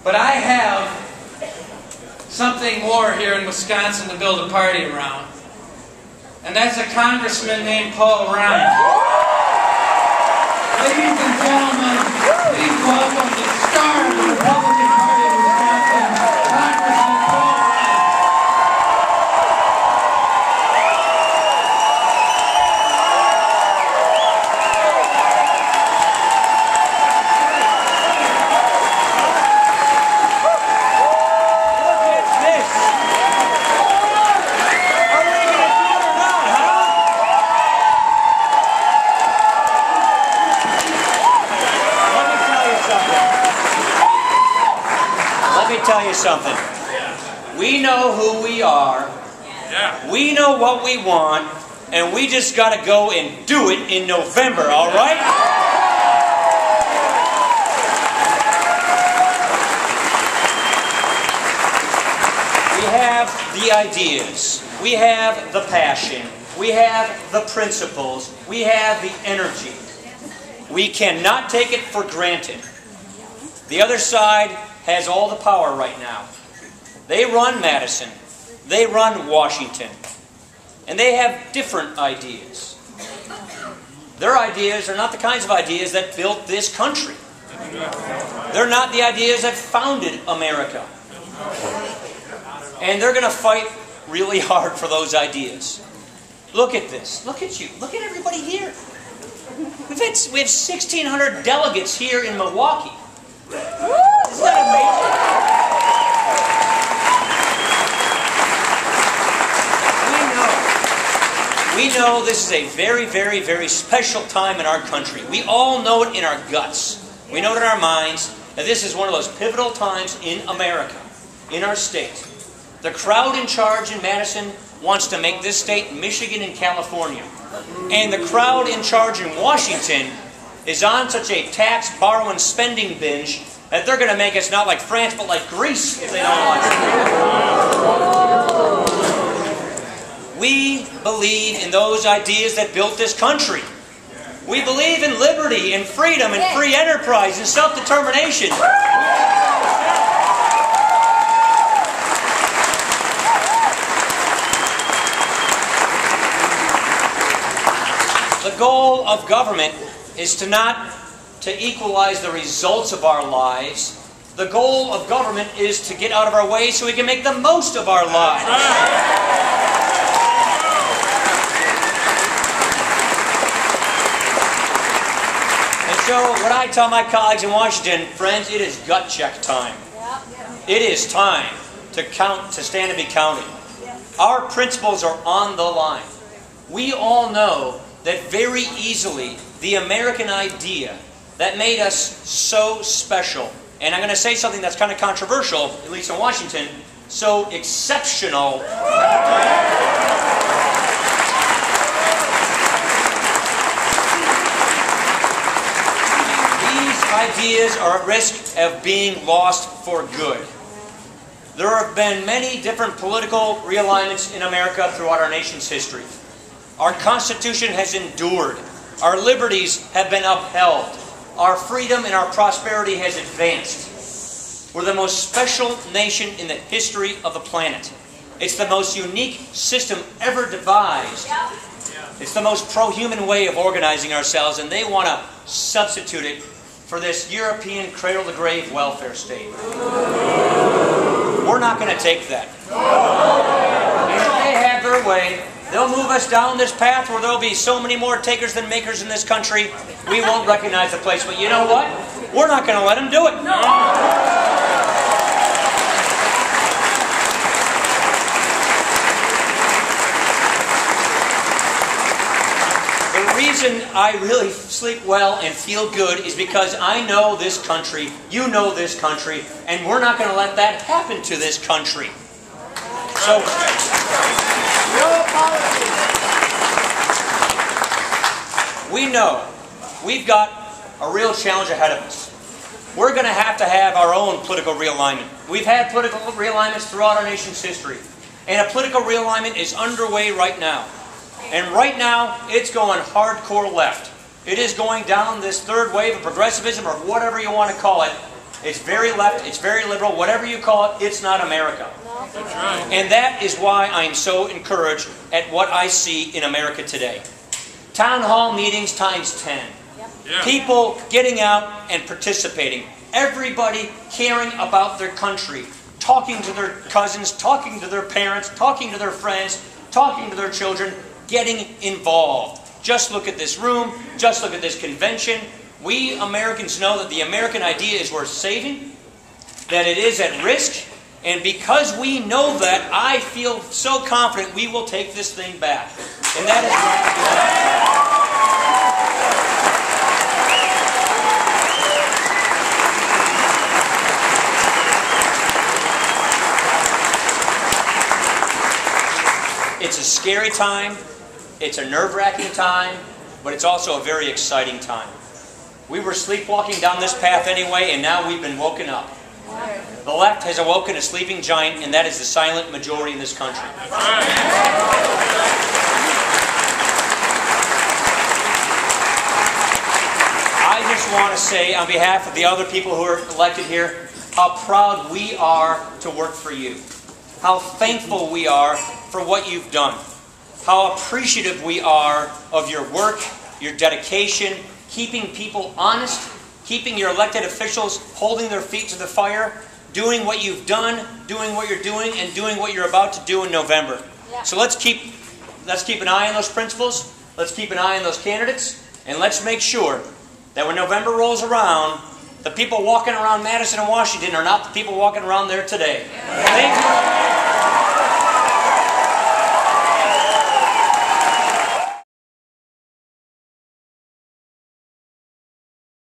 But I have something more here in Wisconsin to build a party around. And that's a congressman named Paul Ryan. Ladies and gentlemen, please welcome the star of the Republican Party of Wisconsin, Congressman Paul Ryan. Tell you something. We know who we are. We know what we want, and we just got to go and do it in November, all right? We have the ideas. We have the passion. We have the principles. We have the energy. We cannot take it for granted. The other side has all the power right now. They run Madison. They run Washington. And they have different ideas. Their ideas are not the kinds of ideas that built this country. They're not the ideas that founded America. And they're going to fight really hard for those ideas. Look at this. Look at you. Look at everybody here. We have 1,600 delegates here in Milwaukee. Isn't that amazing? We know this is a very, very, very special time in our country. We all know it in our guts. We know it in our minds that this is one of those pivotal times in America, in our state. The crowd in charge in Madison wants to make this state Michigan and California. And the crowd in charge in Washington is on such a tax, borrow, and spending binge that they're going to make us not like France, but like Greece if they don't like it. We believe in those ideas that built this country. We believe in liberty and freedom and free enterprise and self-determination. The goal of government is to equalize the results of our lives. The goal of government is to get out of our way so we can make the most of our lives. And so what I tell my colleagues in Washington, friends, it is gut check time. It is time to count, to stand and be counted. Our principles are on the line. We all know that very easily the American idea that made us so special, and I'm going to say something that's kind of controversial, at least in Washington, so exceptional. These ideas are at risk of being lost for good. There have been many different political realignments in America throughout our nation's history. Our Constitution has endured. Our liberties have been upheld. Our freedom and our prosperity has advanced. We're the most special nation in the history of the planet. It's the most unique system ever devised. It's the most pro-human way of organizing ourselves, and they want to substitute it for this European cradle-to-grave welfare state. We're not going to take that. And if they have their way, they'll move us down this path where there'll be so many more takers than makers in this country, we won't recognize the place. But you know what? We're not going to let them do it. The reason I really sleep well and feel good is because I know this country, you know this country, and we're not going to let that happen to this country. So, we know we've got a real challenge ahead of us. We're going to have our own political realignment. We've had political realignments throughout our nation's history. And a political realignment is underway right now. And right now, it's going hardcore left. It is going down this third wave of progressivism, or whatever you want to call it. It's very left, it's very liberal, whatever you call it, it's not America. That's right. And that is why I am so encouraged at what I see in America today. Town hall meetings times 10. Yeah. People getting out and participating. Everybody caring about their country. Talking to their cousins, talking to their parents, talking to their friends, talking to their children, getting involved. Just look at this room, just look at this convention. We Americans know that the American idea is worth saving, that it is at risk, and because we know that, I feel so confident we will take this thing back. And that is It's a scary time, it's a nerve-wracking time, but it's also a very exciting time. We were sleepwalking down this path anyway, and now we've been woken up. The left has awoken a sleeping giant, and that is the silent majority in this country. I just want to say, on behalf of the other people who are elected here, how proud we are to work for you. How thankful we are for what you've done. How appreciative we are of your work, your dedication, keeping people honest, keeping your elected officials holding their feet to the fire, doing what you've done, doing what you're doing, and doing what you're about to do in November. Yeah. So let's keep an eye on those principles, let's keep an eye on those candidates, and let's make sure that when November rolls around, the people walking around Madison and Washington are not the people walking around there today. Thank you.